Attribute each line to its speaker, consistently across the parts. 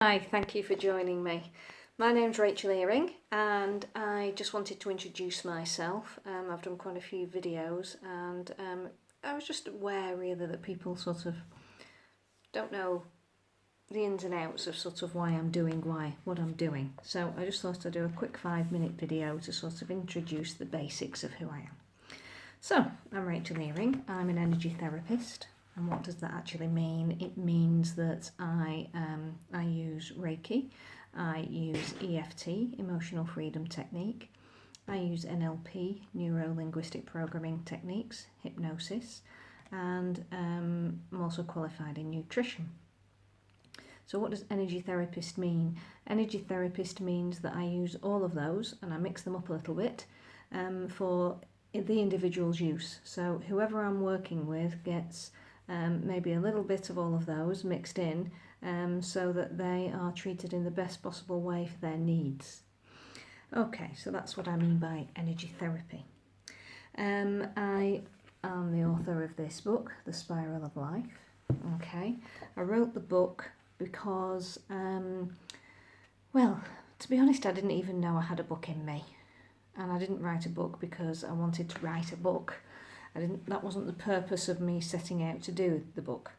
Speaker 1: Hi, thank you for joining me. My name's Rachel Earing and I just wanted to introduce myself. I've done quite a few videos and I was just aware really that people sort of don't know the ins and outs of sort of why I'm doing what I'm doing. So I just thought I'd do a quick 5-minute video to sort of introduce the basics of who I am. So I'm Rachel Earing, I'm an energy therapist. And what does that actually mean? It means that I use Reiki, I use EFT, Emotional Freedom Technique, I use NLP, Neuro-Linguistic Programming Techniques, hypnosis, and I'm also qualified in nutrition. So what does energy therapist mean? Energy therapist means that I use all of those and I mix them up a little bit for the individual's use. So whoever I'm working with gets maybe a little bit of all of those mixed in so that they are treated in the best possible way for their needs. Okay, so that's what I mean by energy therapy. I am the author of this book, The Spiral of Life. Okay, I wrote the book because, well, to be honest, I didn't even know I had a book in me. And I didn't write a book because I wanted to write a book. That wasn't the purpose of me setting out to do the book.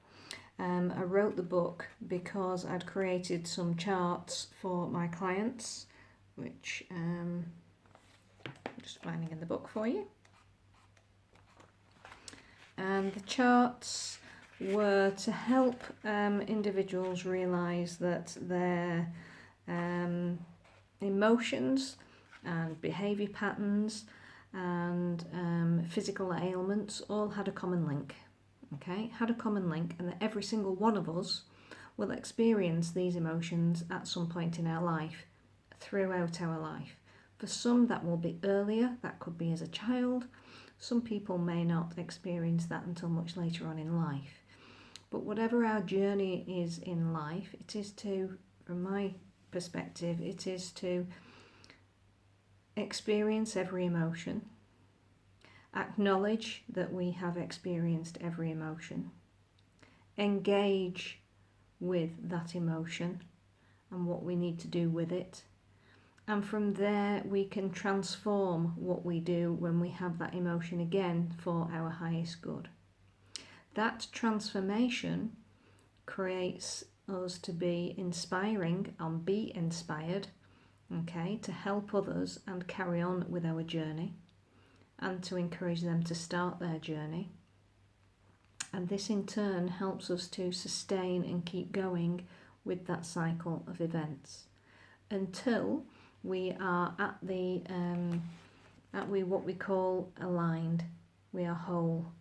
Speaker 1: I wrote the book because I'd created some charts for my clients, which I'm just finding in the book for you. And the charts were to help individuals realise that their emotions and behaviour patterns and physical ailments all had a common link. Okay, had a common link, and that every single one of us will experience these emotions at some point in our life, throughout our life. For some that will be earlier, that could be as a child. Some people may not experience that until much later on in life. But whatever our journey is in life, it is to, from my perspective, it is to experience every emotion, acknowledge that we have experienced every emotion, engage with that emotion and what we need to do with it, and from there we can transform what we do when we have that emotion again for our highest good. That transformation creates us to be inspiring and be inspired, okay, to help others and carry on with our journey and to encourage them to start their journey. And this in turn helps us to sustain and keep going with that cycle of events until we are at what we call aligned. We are whole.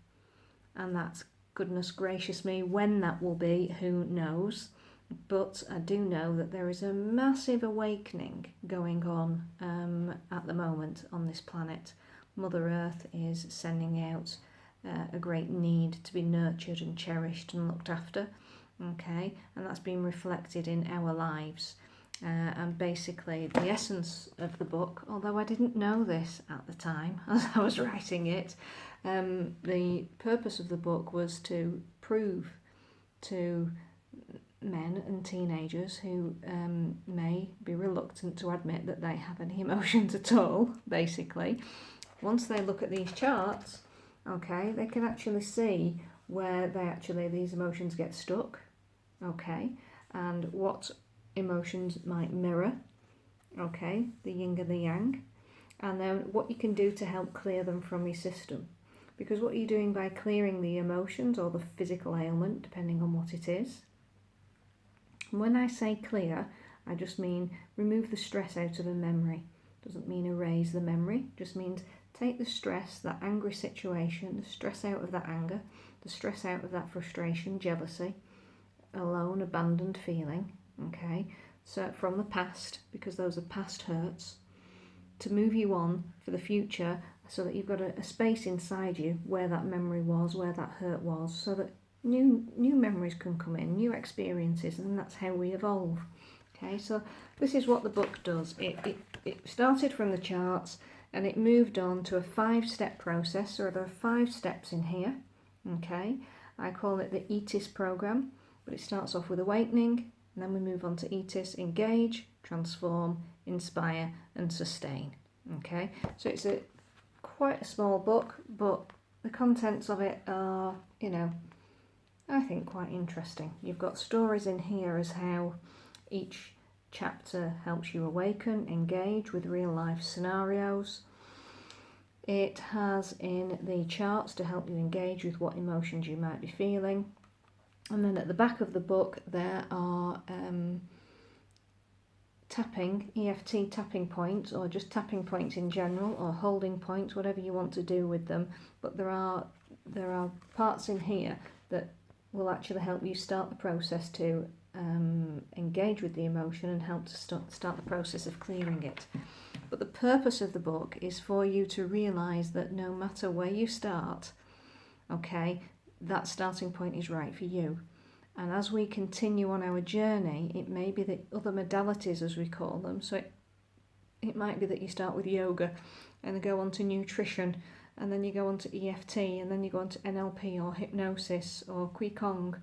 Speaker 1: And that's, goodness gracious me, when that will be, who knows? But I do know that there is a massive awakening going on at the moment on this planet. Mother Earth is sending out a great need to be nurtured and cherished and looked after. Okay, and that's been reflected in our lives. And basically the essence of the book, although I didn't know this at the time as I was writing it, the purpose of the book was to prove to men and teenagers who may be reluctant to admit that they have any emotions at all, basically. Once they look at these charts, okay, they can actually see where these emotions get stuck, okay, and what emotions might mirror, okay, the yin and the yang, and then what you can do to help clear them from your system. Because what you're doing by clearing the emotions or the physical ailment, depending on what it is, when I say clear, I just mean remove the stress out of a memory. Doesn't mean erase the memory, just means take the stress, that angry situation, the stress out of that anger, the stress out of that frustration, jealousy, alone, abandoned feeling, okay? So from the past, because those are past hurts, to move you on for the future so that you've got a space inside you where that memory was, where that hurt was, so that new memories can come in, new experiences, and that's how we evolve. Okay, so this is what the book does. It started from the charts and it moved on to a 5-step process. So there are 5 steps in here. Okay, I call it the ETIS program, but it starts off with awakening, And then we move on to ETIS, engage, transform, inspire and sustain. Okay, so it's quite a small book, but the contents of it are, I think quite interesting. You've got stories in here as how each chapter helps you awaken, engage with real life scenarios. It has in the charts to help you engage with what emotions you might be feeling. And then at the back of the book there are tapping, EFT tapping points, or just tapping points in general, or holding points, whatever you want to do with them. But there are parts in here that will actually help you start the process to engage with the emotion and help to start the process of clearing it. But the purpose of the book is for you to realise that no matter where you start, okay, that starting point is right for you. And as we continue on our journey, it may be that other modalities, as we call them, so it might be that you start with yoga and then go on to nutrition, and then you go on to EFT, and then you go on to NLP or hypnosis or Qigong.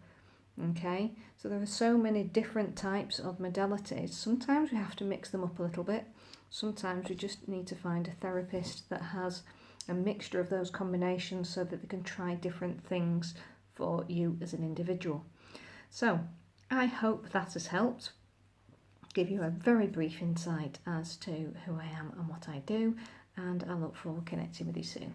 Speaker 1: Okay, so there are so many different types of modalities. Sometimes we have to mix them up a little bit. Sometimes we just need to find a therapist that has a mixture of those combinations so that they can try different things for you as an individual. So I hope that has helped give you a very brief insight as to who I am and what I do, and I look forward to connecting with you soon.